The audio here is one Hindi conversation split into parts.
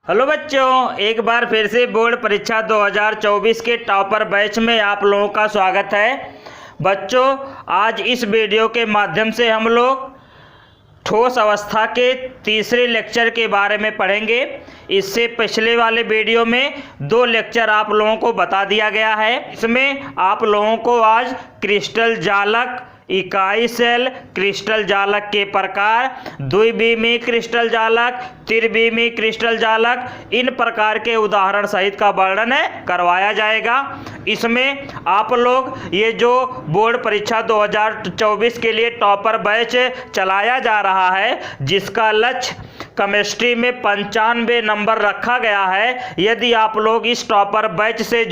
हेलो बच्चों, एक बार फिर से बोर्ड परीक्षा 2024 के टॉपर बैच में आप लोगों का स्वागत है। बच्चों, आज इस वीडियो के माध्यम से हम लोग ठोस अवस्था के तीसरे लेक्चर के बारे में पढ़ेंगे। इससे पिछले वाले वीडियो में 2 लेक्चर आप लोगों को बता दिया गया है। इसमें आप लोगों को आज क्रिस्टल जालक, इकाई सेल, क्रिस्टल जालक के प्रकार, द्विविमीय क्रिस्टल जालक, त्रिविमीय क्रिस्टल जालक, इन प्रकार के उदाहरण सहित का वर्णन करवाया जाएगा। इसमें आप लोग ये जो बोर्ड परीक्षा 2024 के लिए टॉपर बैच चलाया जा रहा है, जिसका लक्ष्य केमिस्ट्री में 95 नंबर रखा गया है, यदि आप लोग इस टॉपर बैच से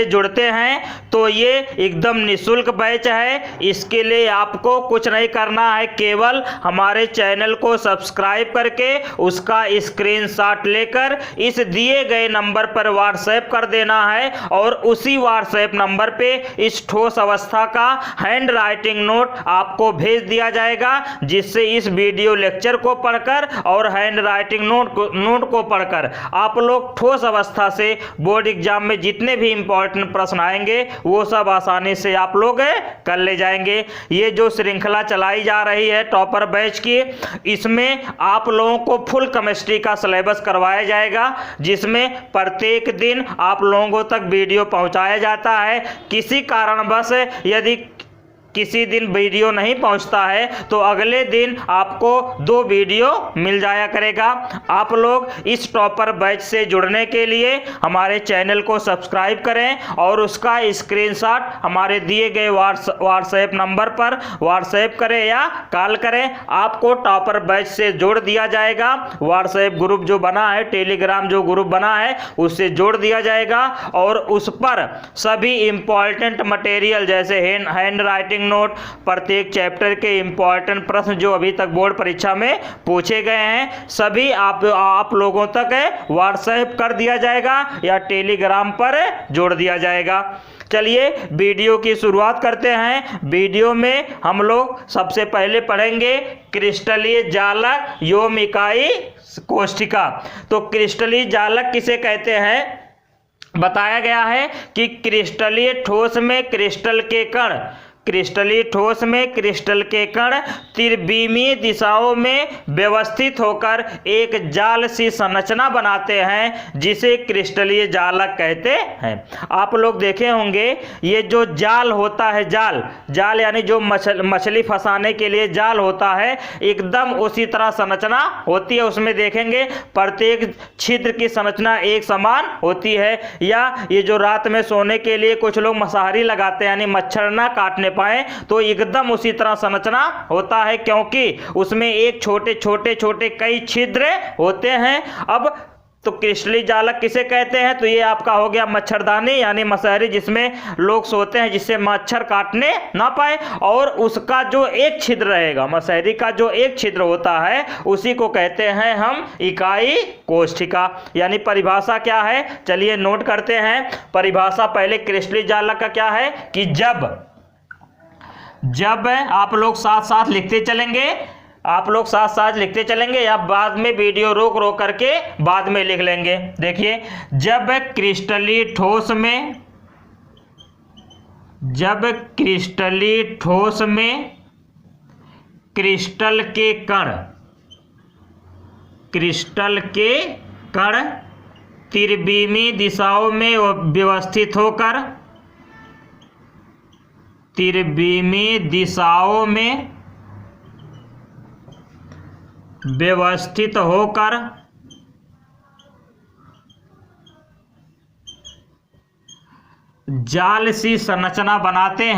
जुड़ते हैं तो ये एकदम निःशुल्क बैच है। इसके लिए आपको कुछ नहीं करना है, केवल हमारे चैनल को सब्सक्राइब करके उसका स्क्रीनशॉट लेकर इस दिए गए नंबर पर व्हाट्सएप कर देना है और उसी व्हाट्सएप नंबर पे इस ठोस अवस्था का हैंड राइटिंग नोट आपको भेज दिया जाएगा, जिससे इस वीडियो लेक्चर को पढ़कर और हैंड राइटिंग नोट को पढ़कर आप लोग ठोस अवस्था से बोर्ड एग्जाम में जितने भी इंपॉर्टेंट प्रश्न आएंगे वो सब आसानी से आप लोग कर ले जाएंगे। ये जो श्रृंखला चलाई जा रही है टॉपर बैच की, इसमें आप लोगों को फुल केमिस्ट्री का सिलेबस करवाया जाएगा, जिसमें प्रत्येक दिन आप लोगों तक वीडियो पहुंचाया जाता है। किसी कारणवश यदि किसी दिन वीडियो नहीं पहुंचता है तो अगले दिन आपको 2 वीडियो मिल जाया करेगा। आप लोग इस टॉपर बैच से जुड़ने के लिए हमारे चैनल को सब्सक्राइब करें और उसका स्क्रीनशॉट हमारे दिए गए व्हाट्सएप नंबर पर व्हाट्सएप करें या कॉल करें। आपको टॉपर बैच से जोड़ दिया जाएगा। व्हाट्सएप ग्रुप जो बना है, टेलीग्राम जो ग्रुप बना है, उससे जोड़ दिया जाएगा और उस पर सभी इंपॉर्टेंट मटेरियल जैसे हैंड राइटिंग नोट, प्रत्येक चैप्टर के इंपॉर्टेंट प्रश्न जो अभी तक बोर्ड परीक्षा में पूछे गए हैं, सभी आप लोगों तक व्हाट्सएप कर दिया जाएगा या टेलीग्राम पर जोड़ दिया जाएगा। चलिए वीडियो की शुरुआत करते हैं। वीडियो में हम लोग सबसे पहले पढ़ेंगे क्रिस्टलीय जालक, योम, इकाई, कोष्ठिका। तो क्रिस्टलीय जालक किसे कहते हैं? बताया गया है कि क्रिस्टलीय ठोस में क्रिस्टल के कण त्रिविमीय दिशाओं में व्यवस्थित होकर एक जाल सी संरचना बनाते हैं, जिसे क्रिस्टलीय जालक कहते हैं। आप लोग देखे होंगे ये जो जाल होता है, जाल यानी जो मछली फंसाने के लिए जाल होता है, एकदम उसी तरह संरचना होती है। उसमें देखेंगे प्रत्येक छिद्र की संरचना एक समान होती है। या ये जो रात में सोने के लिए कुछ लोग मशारी लगाते हैं, यानी मच्छर ना काटने पाए, तो एकदम उसी तरह संरचना होता है, क्योंकि उसमें एक छोटे कई छिद्र होते हैं। अब तो क्रिस्टलीय जालक किसे कहते हैं? तो ये आपका हो गया मच्छरदानी यानी मशारी, जिसमें लोग सोते हैं जिससे मच्छर काटने ना पाए, और उसका जो एक छिद्र रहेगा, मशारी का जो एक छिद्र होता है, उसी को कहते हैं हम इकाई कोष्ठिका। यानी परिभाषा क्या है, चलिए नोट करते हैं। परिभाषा पहले क्रिस्टलीय जालक का क्या है कि जब आप लोग साथ साथ लिखते चलेंगे या बाद में वीडियो रोक करके बाद में लिख लेंगे। देखिए, जब क्रिस्टलीय ठोस में क्रिस्टल के कण त्रिविमीय दिशाओं में व्यवस्थित होकर जाल सी संरचना बनाते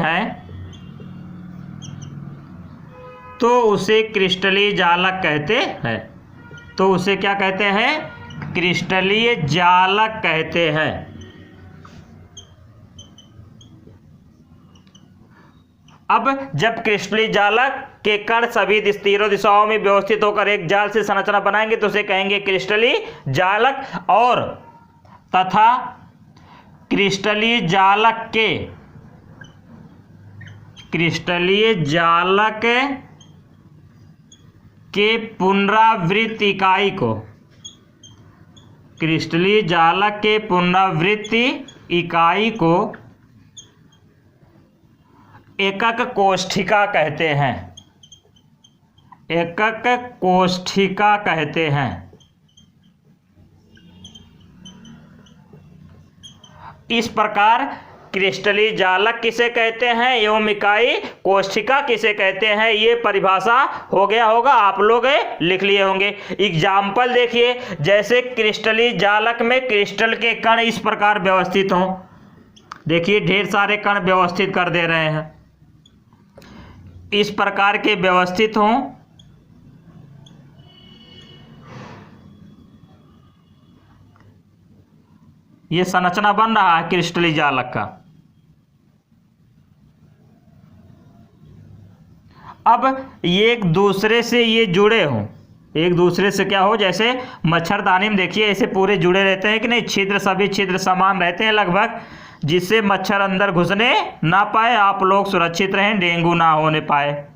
हैं, तो उसे क्रिस्टलीय जालक कहते हैं। तो उसे क्या कहते हैं? क्रिस्टलीय जालक कहते हैं। अब जब क्रिस्टलीय जालक के कण सभी तीनों दिशाओं में व्यवस्थित होकर एक जाल से संरचना बनाएंगे तो उसे कहेंगे क्रिस्टलीय जालक। और तथा क्रिस्टलीय जालक के पुनरावृत्त इकाई को, क्रिस्टलीय जालक के पुनरावृत्ति इकाई को एकक कोष्ठिका कहते हैं। एकक कोष्ठिका कहते हैं। इस प्रकार क्रिस्टलीय जालक किसे कहते हैं एवं इकाई कोष्ठिका किसे कहते हैं, ये परिभाषा हो गया होगा, आप लोग लिख लिए होंगे। एग्जाम्पल देखिए, जैसे क्रिस्टलीय जालक में क्रिस्टल के कण इस प्रकार व्यवस्थित हों। देखिए ढेर सारे कण व्यवस्थित कर दे रहे हैं, इस प्रकार के व्यवस्थित हों। ये संरचना बन रहा है क्रिस्टलीय जालक का। अब ये एक दूसरे से ये जुड़े हों, एक दूसरे से क्या हो, जैसे मच्छरदानी में देखिए ऐसे पूरे जुड़े रहते हैं कि नहीं, छिद्र सभी छिद्र समान रहते हैं लगभग, जिससे मच्छर अंदर घुसने ना पाए, आप लोग सुरक्षित रहें, डेंगू ना होने पाए।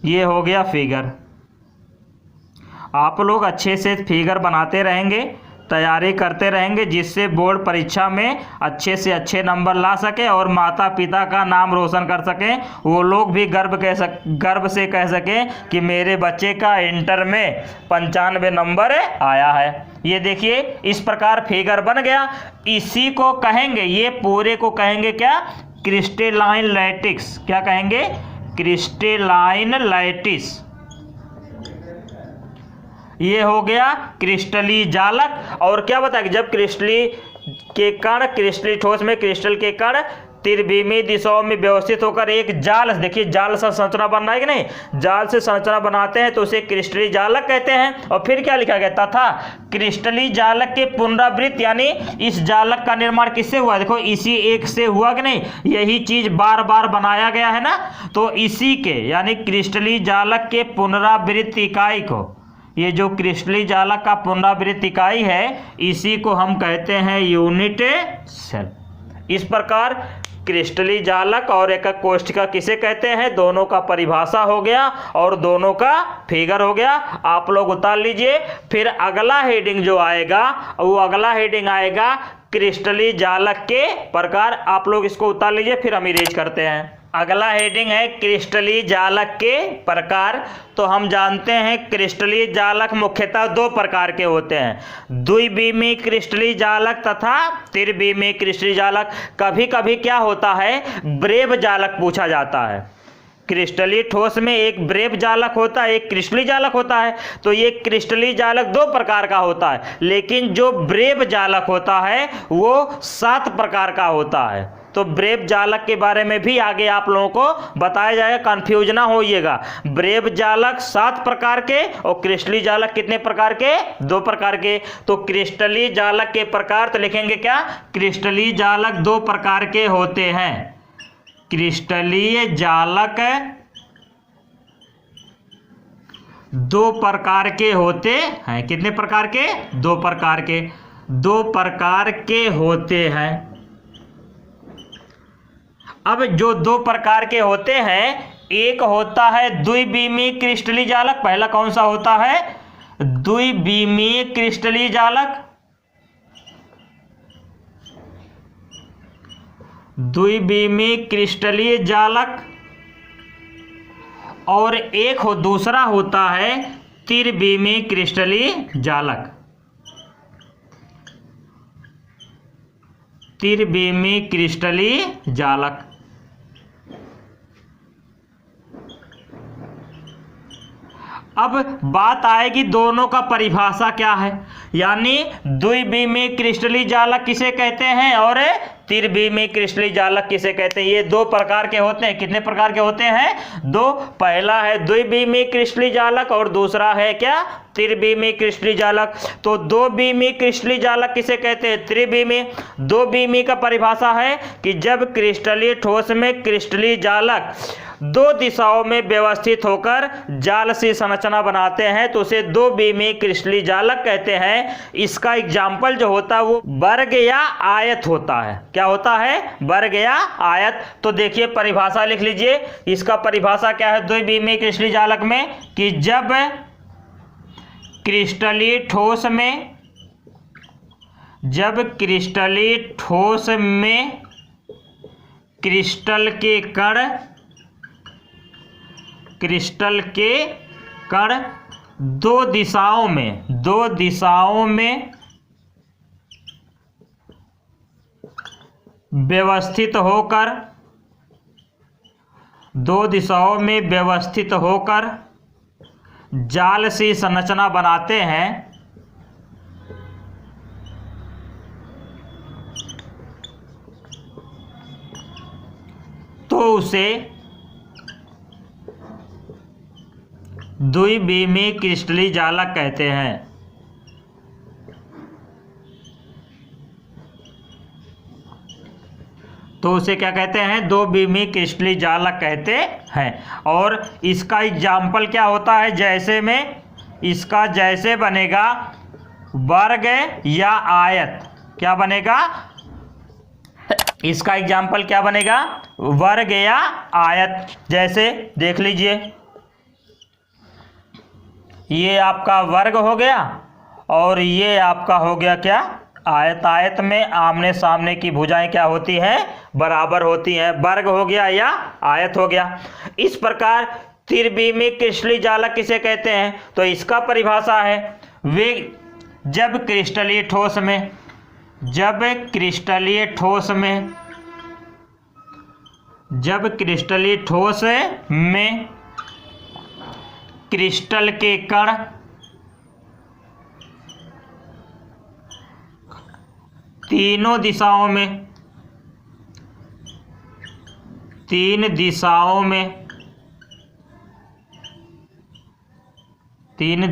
ये हो गया फिगर। आप लोग अच्छे से फिगर बनाते रहेंगे, तैयारी करते रहेंगे, जिससे बोर्ड परीक्षा में अच्छे से अच्छे नंबर ला सके और माता पिता का नाम रोशन कर सकें। वो लोग भी गर्व से कह सकें कि मेरे बच्चे का इंटर में 95 नंबर आया है। ये देखिए इस प्रकार फिगर बन गया। इसी को कहेंगे, ये पूरे को कहेंगे क्या, क्रिस्टलाइन लैटिस। क्या कहेंगे, क्रिस्टलाइन लैटिस। ये हो गया क्रिस्टलीय जालक। और क्या बताया कि जब क्रिस्टलीय के कण, क्रिस्टलीय ठोस में क्रिस्टल के कण त्रिविमीय दिशाओं में व्यवस्थित होकर एक जाल, देखिए जाल से संरचना बन रहा है कि नहीं, जाल से संरचना बनाते हैं तो उसे क्रिस्टलीय जालक कहते हैं। और फिर क्या लिखा गया, तथा क्रिस्टलीय जालक के पुनरावृत्त, यानी इस जालक का निर्माण किससे हुआ, देखो इसी एक से हुआ कि नहीं, यही चीज बार बार बनाया गया है ना, तो इसी के यानी क्रिस्टलीय जालक के पुनरावृत्त इकाई को, ये जो क्रिस्टलीय जालक का पुनरावृत्त इकाई है, इसी को हम कहते हैं यूनिट सेल। इस प्रकार क्रिस्टलीय जालक और एकक कोष्ठिका किसे कहते हैं, दोनों का परिभाषा हो गया और दोनों का फिगर हो गया। आप लोग उतार लीजिए। फिर अगला हेडिंग जो आएगा, वो अगला हेडिंग आएगा क्रिस्टलीय जालक के प्रकार। आप लोग इसको उतार लीजिए, फिर हम इरेज करते हैं। अगला हेडिंग है क्रिस्टलीय जालक के प्रकार। तो हम जानते हैं क्रिस्टलीय जालक मुख्यतः दो प्रकार के होते हैं, द्विविमीय क्रिस्टलीय जालक तथा त्रिविमीय क्रिस्टलीय जालक। कभी कभी क्या होता है, ब्रेव जालक पूछा जाता है। क्रिस्टलीय ठोस में एक ब्रेव जालक होता है, एक क्रिस्टलीय जालक होता है। तो ये क्रिस्टलीय जालक दो प्रकार का होता है, लेकिन जो ब्रेव जालक होता है वो 7 प्रकार का होता है। तो ब्रेव जालक के बारे में भी आगे आप लोगों को बताया जाएगा, कंफ्यूज ना होइएगा। ब्रेव जालक 7 प्रकार के और क्रिस्टलीय जालक कितने प्रकार के, 2 प्रकार के। तो क्रिस्टलीय जालक के प्रकार तो लिखेंगे क्या, क्रिस्टलीय जालक 2 प्रकार के होते हैं। क्रिस्टलीय जालक 2 प्रकार के होते हैं। कितने प्रकार के, 2 प्रकार के, 2 प्रकार के होते हैं। अब जो 2 प्रकार के होते हैं, एक होता है द्विविमीय क्रिस्टलीय जालक। पहला कौन सा होता है, द्विविमीय क्रिस्टलीय जालक। द्विविमीय क्रिस्टलीय जालक। और एक दूसरा होता है त्रिविमीय क्रिस्टलीय जालक। त्रिविमीय क्रिस्टलीय जालक। अब बात आएगी दोनों का परिभाषा क्या है, यानी द्विविमीय क्रिस्टलीय जालक किसे कहते हैं और त्रिविमीय क्रिस्टलीय जालक किसे कहते हैं। ये दो प्रकार के होते हैं। कितने प्रकार के होते हैं? दो। पहला है द्विविमीय क्रिस्टलीय जालक और दूसरा है क्या? त्रिविमीय क्रिस्टलीय जालक। तो दो विमीय क्रिस्टलीय जालक किसे कहते हैं? त्रिविमीय। दो विमीय का परिभाषा है कि जब क्रिस्टलीय ठोस में क्रिस्टलीय जालक दो दिशाओं में व्यवस्थित होकर जाल सी संरचना बनाते हैं तो उसे दो विमीय क्रिस्टलीय जालक कहते हैं। इसका एग्जाम्पल जो होता है वो वर्ग या आयत होता है। क्या होता है? वर्ग या आयत। तो देखिए परिभाषा लिख लीजिए। इसका परिभाषा क्या है द्विविमीय क्रिस्टलीय जालक में कि जब क्रिस्टलीय ठोस में क्रिस्टल के कण दो दिशाओं में व्यवस्थित होकर जाल सी संरचना बनाते हैं तो उसे द्विविमीय क्रिस्टलीय जालक कहते हैं। तो उसे क्या कहते हैं? दो विमीय क्रिस्टलीय जालक कहते हैं। और इसका एग्जाम्पल क्या होता है? जैसे में इसका जैसे बनेगा वर्ग या आयत। क्या बनेगा? इसका एग्जाम्पल क्या बनेगा? वर्ग या आयत। जैसे देख लीजिए ये आपका वर्ग हो गया और ये आपका हो गया क्या? आयत। आयत में आमने सामने की भुजाएं क्या होती हैं? बराबर होती हैं। वर्ग हो गया या आयत हो गया। इस प्रकार त्रिविमीय क्रिस्टलीय जालक किसे कहते हैं? तो इसका परिभाषा है वे जब क्रिस्टलीय ठोस में क्रिस्टल के कण तीन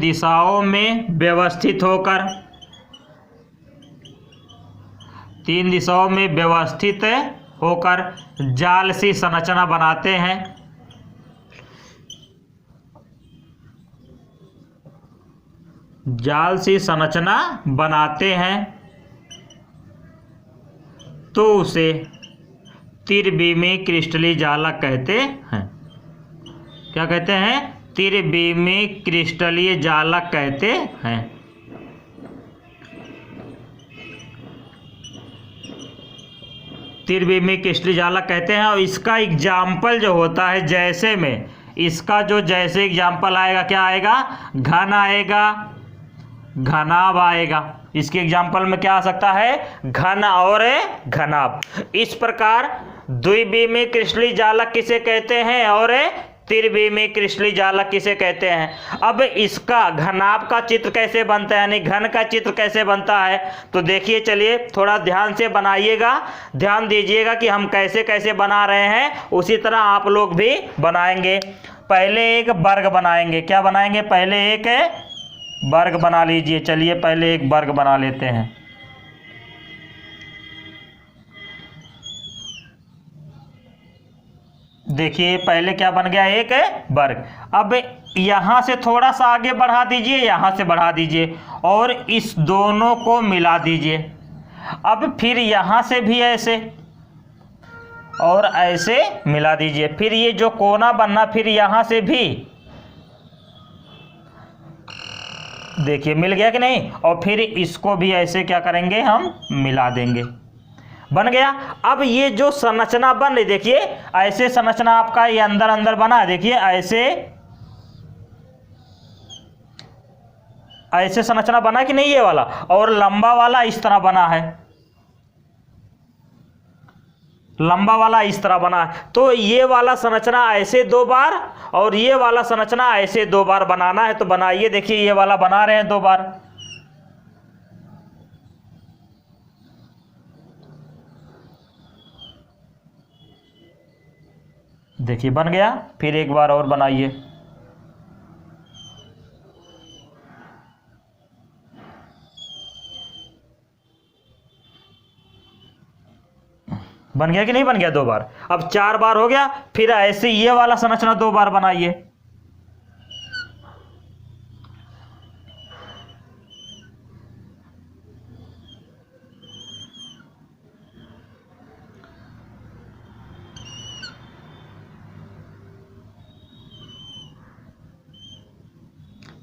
दिशाओं में व्यवस्थित होकर जाल सी संरचना बनाते हैं तो उसे त्रिविमीय क्रिस्टलीय जालक कहते हैं। क्या कहते हैं? त्रिविमीय क्रिस्टलीय जालक कहते हैं। त्रिविमीय क्रिस्टलीय जालक कहते हैं। और इसका एग्जाम्पल जो होता है जैसे में, इसका जो जैसे एग्जाम्पल आएगा क्या आएगा? घन आएगा, घनाभ आएगा। इसके एग्जाम्पल में क्या आ सकता है? घन और घनाभ। इस प्रकार द्विविमीय क्रिस्टलीय जालक किसे कहते हैं और त्रिविमीय क्रिस्टलीय जालक किसे कहते हैं। अब इसका घनाभ का चित्र कैसे बनता है, यानी घन का चित्र कैसे बनता है, तो देखिए चलिए थोड़ा ध्यान से बनाइएगा, ध्यान दीजिएगा कि हम कैसे कैसे बना रहे हैं, उसी तरह आप लोग भी बनाएंगे। पहले एक वर्ग बनाएंगे। क्या बनाएंगे? पहले एक वर्ग बना लीजिए। चलिए पहले एक वर्ग बना लेते हैं। देखिए पहले क्या बन गया? एक वर्ग। अब यहां से थोड़ा सा आगे बढ़ा दीजिए, यहां से बढ़ा दीजिए और इस दोनों को मिला दीजिए। अब फिर यहां से भी ऐसे और ऐसे मिला दीजिए। फिर ये जो कोना बनना, फिर यहां से भी देखिए मिल गया कि नहीं। और फिर इसको भी ऐसे क्या करेंगे? हम मिला देंगे। बन गया। अब ये जो संरचना बन रही, देखिए ऐसे संरचना आपका ये अंदर अंदर बना। देखिए ऐसे संरचना बना कि नहीं ये वाला, और लंबा वाला इस तरह बना है, लंबा वाला इस तरह बना है। तो ये वाला संरचना ऐसे दो बार और ये वाला संरचना ऐसे दो बार बनाना है। तो बनाइए। देखिए ये वाला बना रहे हैं दो बार। देखिए बन गया। फिर एक बार और बनाइए। बन गया कि नहीं बन गया? 2 बार। अब 4 बार हो गया। फिर ऐसे ये वाला संरचना 2 बार बनाइए।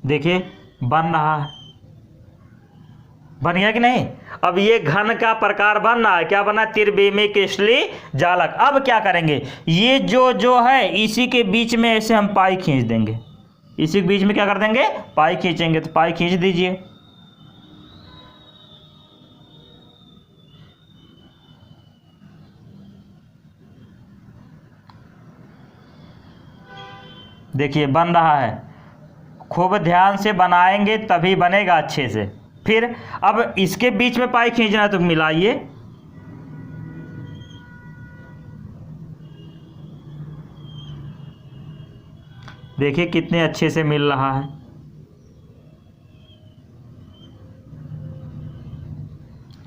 देखिए बन रहा है। बन गया कि नहीं? अब ये घन का प्रकार बन रहा है। क्या बना? त्रिविमीय क्रिस्टलीय जालक। अब क्या करेंगे? ये जो है इसी के बीच में ऐसे हम पाई खींच देंगे। इसी के बीच में क्या कर देंगे? पाई खींचेंगे। तो पाई खींच दीजिए। देखिए बन रहा है। खूब ध्यान से बनाएंगे तभी बनेगा अच्छे से। फिर अब इसके बीच में पाई खींचना है तो मिलाइए। देखिए कितने अच्छे से मिल रहा है।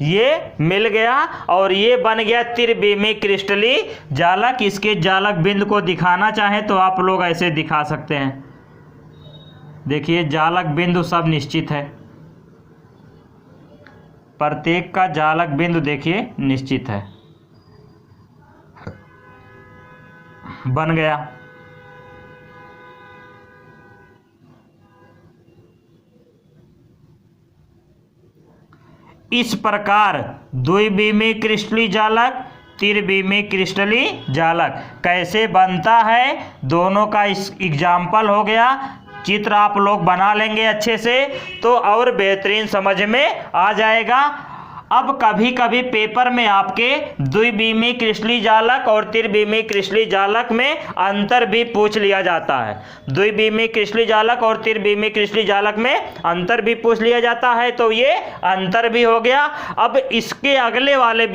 ये मिल गया और ये बन गया त्रिविमीय क्रिस्टलीय जालक। इसके जालक बिंदु को दिखाना चाहें तो आप लोग ऐसे दिखा सकते हैं। देखिए जालक बिंदु सब निश्चित है। प्रत्येक का जालक बिंदु देखिए निश्चित है। बन गया। इस प्रकार द्विविमीय क्रिस्टलीय जालक, त्रिविमीय क्रिस्टलीय जालक कैसे बनता है, दोनों का इस एग्जाम्पल हो गया। चित्र आप लोग बना लेंगे अच्छे से तो और बेहतरीन समझ में आ जाएगा। अब कभी कभी पेपर में आपके द्विविमीय क्रिस्टलीय जालक और त्रिविमीय क्रिस्टलीय जालक में अंतर भी पूछ लिया जाता है। द्विविमीय क्रिस्टलीय जालक और त्रिविमीय क्रिस्टलीय जालक में अंतर भी पूछ लिया जाता है। तो ये अंतर भी हो गया। अब इसके अगले वाले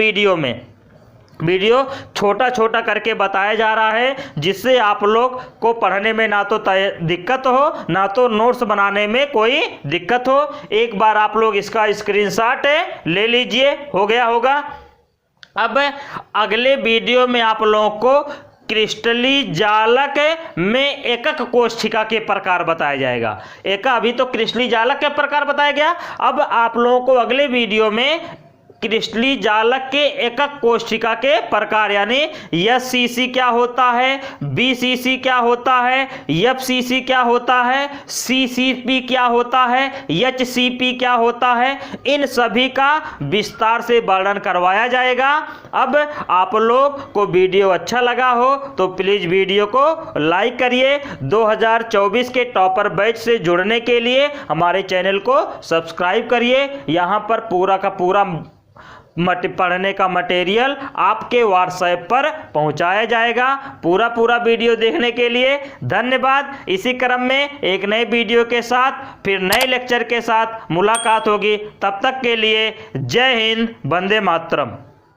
वीडियो छोटा छोटा करके बताया जा रहा है, जिससे आप लोग को पढ़ने में ना तो दिक्कत हो ना तो नोट्स बनाने में कोई दिक्कत हो। एक बार आप लोग इसका स्क्रीनशॉट ले लीजिए। हो गया होगा। अब अगले वीडियो में आप लोगों को क्रिस्टलीय जालक में एकक कोशिका के प्रकार बताया जाएगा। अभी तो क्रिस्टलीय जालक के प्रकार बताया गया। अब आप लोगों को अगले वीडियो में क्रिस्टलीय जालक के एकक कोशिका के प्रकार यानी एससीसी क्या होता है, बीसीसी क्या होता है, एफसीसी क्या होता है, सीसीपी क्या होता है, एचसीपी क्या होता है, इन सभी का विस्तार से वर्णन करवाया जाएगा। अब आप लोग को वीडियो अच्छा लगा हो तो प्लीज वीडियो को लाइक करिए। 2024 के टॉपर बैच से जुड़ने के लिए हमारे चैनल को सब्सक्राइब करिए। यहाँ पर पूरा का पूरा पढ़ने का मटेरियल आपके व्हाट्सएप पर पहुंचाया जाएगा। पूरा वीडियो देखने के लिए धन्यवाद। इसी क्रम में एक नए वीडियो के साथ फिर नए लेक्चर के साथ मुलाकात होगी। तब तक के लिए जय हिंद, वंदे मातरम।